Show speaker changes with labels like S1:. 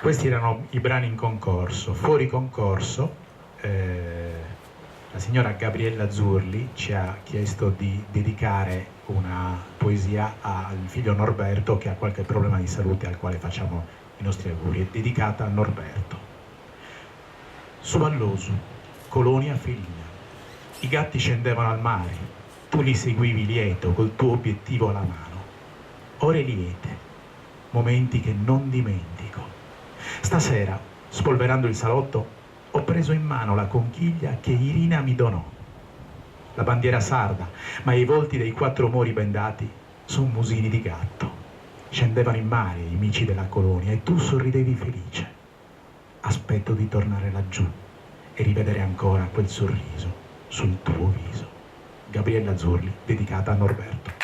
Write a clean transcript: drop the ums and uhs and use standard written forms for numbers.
S1: Questi erano i brani in concorso. Fuori concorso, la signora Gabriella Zurli ci ha chiesto di dedicare una poesia al figlio Norberto, che ha qualche problema di salute, al quale facciamo i nostri auguri. È dedicata a Norberto. Su Vallosu, colonia felina, i gatti scendevano al mare, tu li seguivi lieto col tuo obiettivo alla mano. Ore liete, momenti che non dimentico. Stasera, spolverando il salotto, ho preso in mano la conchiglia che Irina mi donò. La bandiera sarda, ma i volti dei 4 mori bendati son musini di gatto. Scendevano in mare i mici della colonia e tu sorridevi felice. Aspetto di tornare laggiù e rivedere ancora quel sorriso sul tuo viso. Gabriella Zurli, dedicata a Norberto.